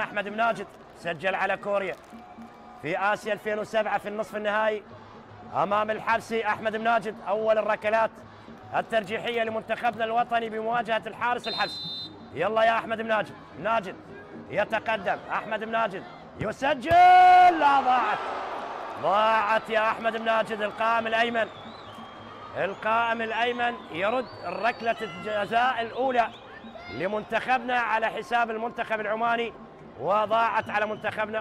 أحمد مناجد سجل على كوريا في آسيا 2007 في النصف النهائي أمام الحرسي. أحمد مناجد أول الركلات الترجيحية لمنتخبنا الوطني بمواجهة الحارس الحرسي. يلا يا أحمد مناجد، مناجد يتقدم، أحمد مناجد يسجل، لا ضاعت يا أحمد مناجد. القائم الأيمن يرد ركلة الجزاء الأولى لمنتخبنا على حساب المنتخب العماني، وضاعت على منتخبنا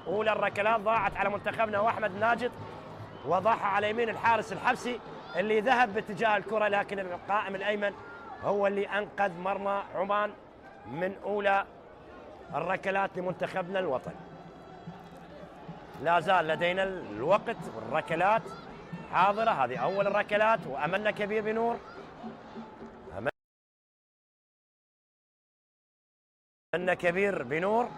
أولى الركلات ضاعت على منتخبنا، وأحمد مناجد وضعها على يمين الحارس الحبسي اللي ذهب باتجاه الكرة، لكن القائم الأيمن هو اللي أنقذ مرمى عمان من أولى الركلات لمنتخبنا الوطني. لا زال لدينا الوقت والركلات حاضرة. هذه أول الركلات وأملنا كبير بنور، أملنا كبير بنور.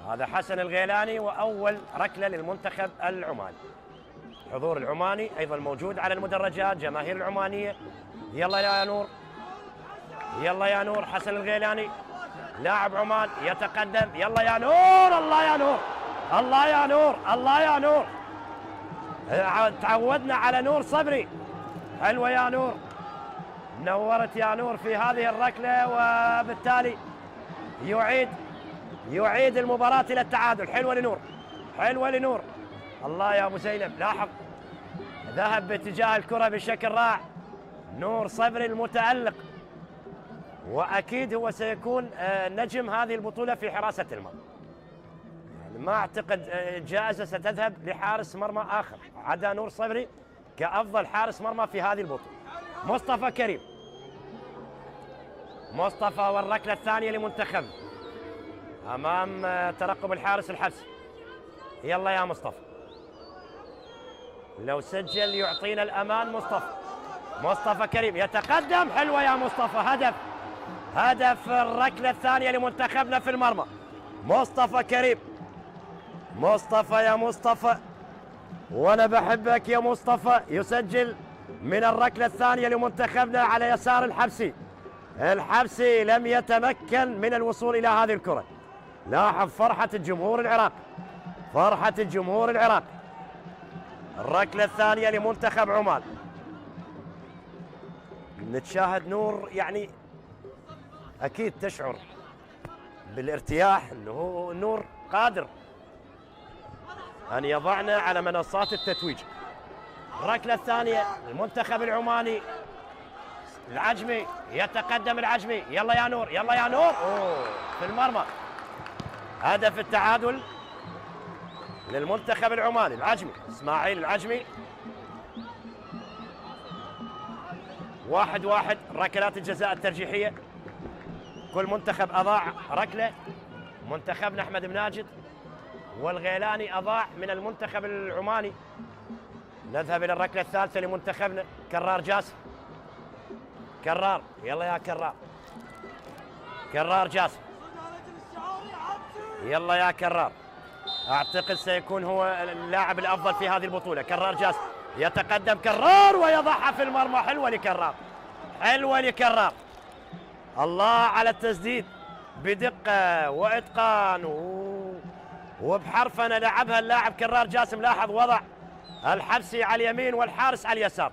هذا حسن الغيلاني وأول ركلة للمنتخب العماني. حضور العماني أيضا موجود على المدرجات، جماهير العمانية. يلا يا نور، يلا يا نور. حسن الغيلاني لاعب عمان يتقدم، يلا يا نور، الله يا نور، الله يا نور، الله يا نور. تعودنا على نور صبري. حلوة يا نور، نورت يا نور في هذه الركلة، وبالتالي يعيد المباراة إلى التعادل. حلوة لنور، حلوة لنور. الله يا أبو زينب، لاحظ ذهب باتجاه الكرة بشكل رائع. نور صبري المتألق، وأكيد هو سيكون نجم هذه البطولة في حراسة المرمى. يعني ما أعتقد جائزة ستذهب لحارس مرمى آخر عدا نور صبري كأفضل حارس مرمى في هذه البطولة. مصطفى كريم، مصطفى والركلة الثانية لمنتخب أمام ترقب الحارس الحبسي. يلا يا مصطفى، لو سجل يعطينا الأمان. مصطفى كريم يتقدم، حلوة يا مصطفى. هدف الركلة الثانية لمنتخبنا في المرمى. مصطفى كريم، مصطفى يا مصطفى، وأنا بحبك يا مصطفى. يسجل من الركلة الثانية لمنتخبنا على يسار الحبسي. الحبسي لم يتمكن من الوصول إلى هذه الكرة. لاحظ فرحة الجمهور العراقي، فرحة الجمهور العراقي. الركلة الثانية لمنتخب عمان. نتشاهد نور، يعني أكيد تشعر بالارتياح أنه نور قادر أن يضعنا على منصات التتويج. الركلة الثانية المنتخب العماني. العجمي يتقدم، العجمي، يلا يا نور، يلا يا نور. في المرمى. هدف التعادل للمنتخب العماني. العجمي، اسماعيل العجمي. 1-1 ركلات الجزاء الترجيحية. كل منتخب أضاع ركلة. منتخبنا أحمد مناجد والغيلاني أضاع من المنتخب العماني. نذهب إلى الركلة الثالثة لمنتخبنا. كرار جاسم، كرار، يلا يا كرار جاسم، يلا يا كرار. أعتقد سيكون هو اللاعب الأفضل في هذه البطولة. كرار جاسم يتقدم، كرار ويضعها في المرمى. حلوة لكرار، حلوة لكرار. الله على التسديد بدقة وإتقان وبحرفنة لعبها اللاعب كرار جاسم. لاحظ وضع الحبسي على اليمين والحارس على اليسار.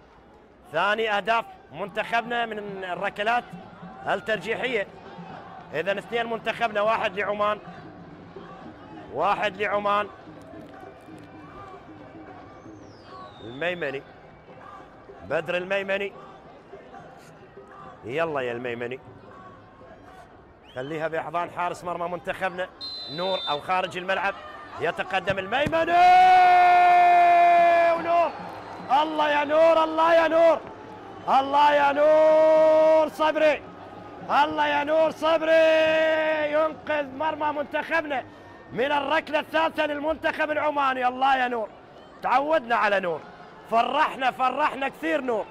ثاني أهداف منتخبنا من الركلات الترجيحية. إذن 2 منتخبنا، 1 لعمان، 1 لعمان. الميمني، بدر الميمني، يلا يا الميمني، خليها بأحضان حارس مرمى منتخبنا. نور أو خارج الملعب. يتقدم الميمني ونور. الله يا نور، الله يا نور، الله يا نور صبري، الله يا نور صبري ينقذ مرمى منتخبنا من الركلة الثالثة للمنتخب العماني. الله يا نور، تعودنا على نور، فرحنا كثير نور،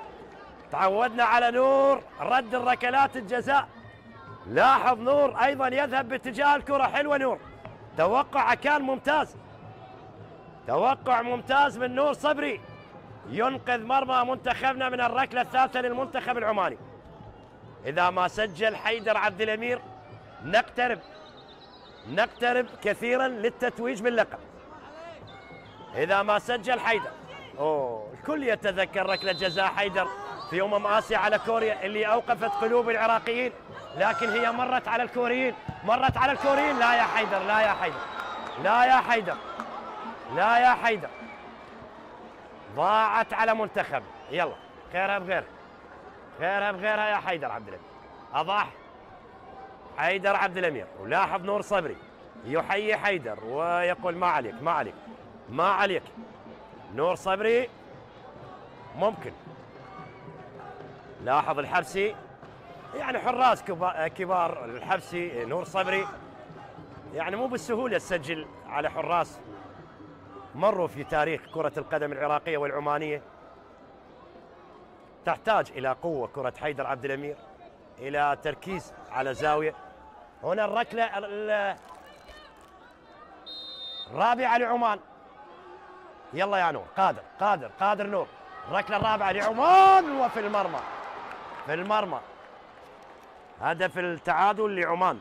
تعودنا على نور رد الركلات الجزاء. لاحظ نور أيضا يذهب باتجاه الكرة. حلوة نور، توقع كان ممتاز، توقع ممتاز من نور صبري. ينقذ مرمى منتخبنا من الركلة الثالثة للمنتخب العماني. إذا ما سجل حيدر عبد الأمير نقترب نقترب كثيرا للتتويج باللقب. إذا ما سجل حيدر، الكل يتذكر ركلة جزاء حيدر في آسيا على كوريا اللي أوقفت قلوب العراقيين، لكن هي مرت على الكوريين، مرت على الكوريين. لا يا حيدر، لا يا حيدر، لا يا حيدر، لا يا حيدر، ضاعت على منتخب. يلا خيرها بغيرها، خيرها بغيرها يا حيدر عبد الأمير. أضاح حيدر عبد الأمير، ولاحظ نور صبري يحيي حيدر ويقول ما عليك، ما عليك، ما عليك. نور صبري ممكن. لاحظ الحبسي، يعني حراس كبار الحبسي نور صبري، يعني مو بالسهولة تسجل على حراس مروا في تاريخ كرة القدم العراقية والعمانية. تحتاج إلى قوة كرة حيدر عبد الأمير، إلى تركيز على زاوية. هنا الركلة الرابعة لعمان. يلا يا نور، قادر قادر قادر نور. الركلة الرابعة لعمان وفي المرمى، في المرمى. هدف التعادل لعمان.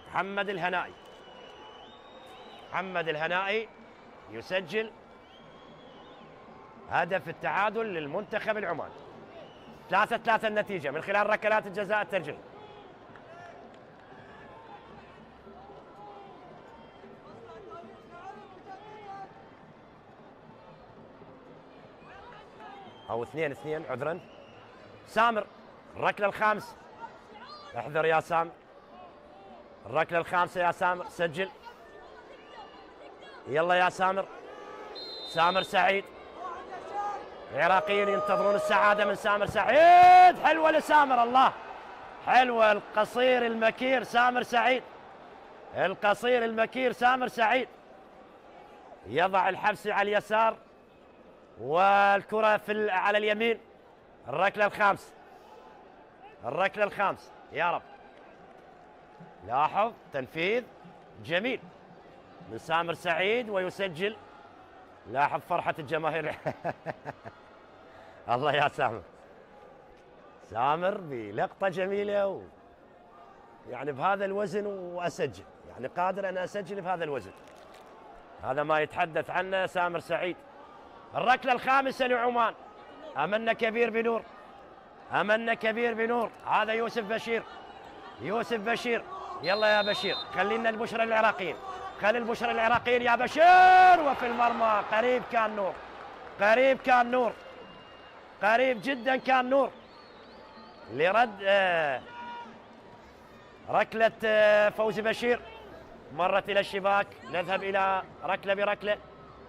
محمد الهنائي، محمد الهنائي يسجل هدف التعادل للمنتخب العماني. 3-3 النتيجة من خلال ركلات الجزاء الترجيحية. أو 2-2 عذرا. سامر الركلة الخامسة، احذر يا سامر، الركلة الخامسة يا سامر، سجل. يلا يا سامر، سامر سعيد. العراقيين ينتظرون السعادة من سامر سعيد. حلوة لسامر، الله، حلوة. القصير المكير سامر سعيد، القصير المكير سامر سعيد. يضع الحبسي على اليسار والكرة على اليمين. الركلة الخامسة، الركلة الخامسة يا رب. لاحظ تنفيذ جميل من سامر سعيد ويسجل. لاحظ فرحة الجماهير. الله يا سامر، سامر بلقطة جميلة يعني بهذا الوزن وأسجل، يعني قادر أن أسجل بهذا الوزن. هذا ما يتحدث عنه سامر سعيد. الركلة الخامسة لعمان. أملنا كبير بنور، أملنا كبير بنور. هذا يوسف بشير، يوسف بشير. يلا يا بشير، خلينا البشرى العراقيين، خلي البشرى العراقيين يا بشير. وفي المرمى، قريب كان نور، قريب كان نور، قريب جدا كان نور لرد ركلة فوزي بشير. مرت إلى الشباك. نذهب إلى ركلة بركلة.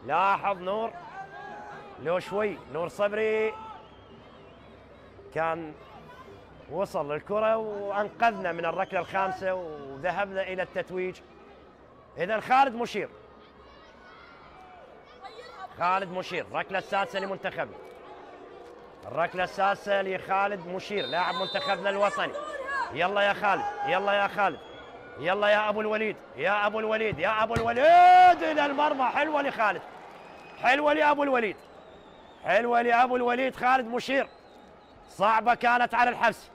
لاحظ نور، لو شوي نور صبري كان وصل للكرة وأنقذنا من الركلة الخامسة وذهبنا إلى التتويج. إذن خالد مشير، خالد مشير. الركلة السادسة لمنتخبنا، الركلة السادسة لخالد مشير لاعب منتخبنا الوطني. يلا يا خالد، يلا يا خالد، يلا يا أبو الوليد، يا أبو الوليد، يا أبو الوليد إلى المرمى. حلوة لخالد، حلوة لأبو الوليد، حلوة لأبو الوليد خالد مشير. صعبة كانت على الحبسي،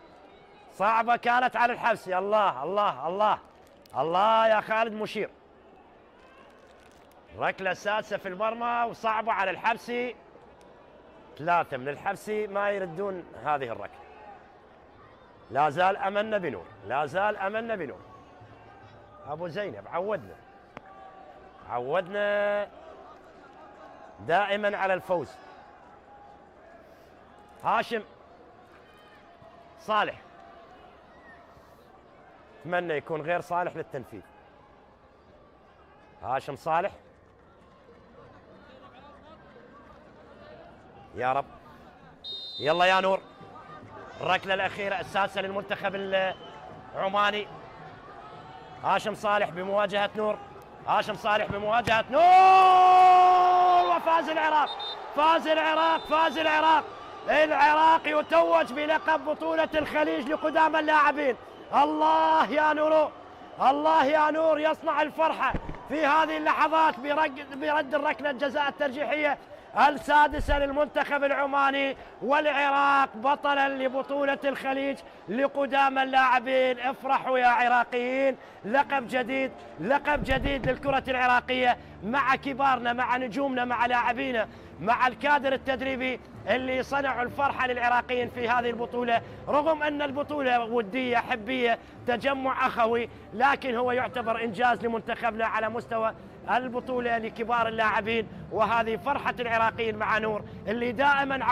صعبة كانت على الحبسي. الله الله الله الله يا خالد مشير. ركلة سادسة في المرمى وصعبة على الحبسي. 3 من الحبسي ما يردون هذه الركلة. لا زال أملنا بنور، لا زال أملنا بنور. أبو زينب عودنا، عودنا دائما على الفوز. هاشم صالح، أتمنى يكون غير صالح للتنفيذ. هاشم صالح يا رب. يلا يا نور، الركلة الأخيرة السادسة للمنتخب العماني. هاشم صالح بمواجهة نور، هاشم صالح بمواجهة نور. وفاز العراق، فاز العراق، فاز العراق. العراق يتوج بلقب بطولة الخليج لقدام اللاعبين. الله يا نور، الله يا نور. يصنع الفرحة في هذه اللحظات برد الركلة الجزاء الترجيحية السادسة للمنتخب العماني، والعراق بطلا لبطولة الخليج لقدام اللاعبين. افرحوا يا عراقيين، لقب جديد، لقب جديد للكرة العراقية، مع كبارنا، مع نجومنا، مع لاعبينا، مع الكادر التدريبي اللي صنعوا الفرحة للعراقيين في هذه البطولة. رغم أن البطولة ودية حبية تجمع أخوي، لكن هو يعتبر إنجاز لمنتخبنا على مستوى البطولة لكبار اللاعبين. وهذه فرحة العراقيين مع نور اللي دائما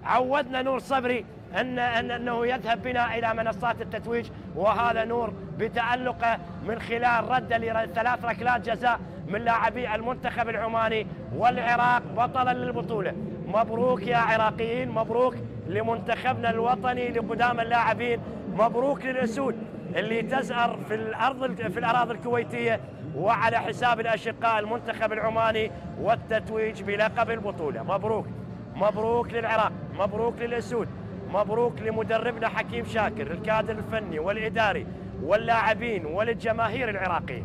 عودنا نور صبري أنه يذهب بنا إلى منصات التتويج، وهذا نور بتألقه من خلال رده ل3 ركلات جزاء من لاعبي المنتخب العماني، والعراق بطلا للبطولة. مبروك يا عراقيين، مبروك لمنتخبنا الوطني لقدام اللاعبين، مبروك للأسود اللي تزأر في الأراضي الكويتية وعلى حساب الأشقاء المنتخب العماني والتتويج بلقب البطولة. مبروك، مبروك للعراق، مبروك للأسود، مبروك لمدربنا حكيم شاكر، الكادر الفني والإداري واللاعبين وللجماهير العراقية.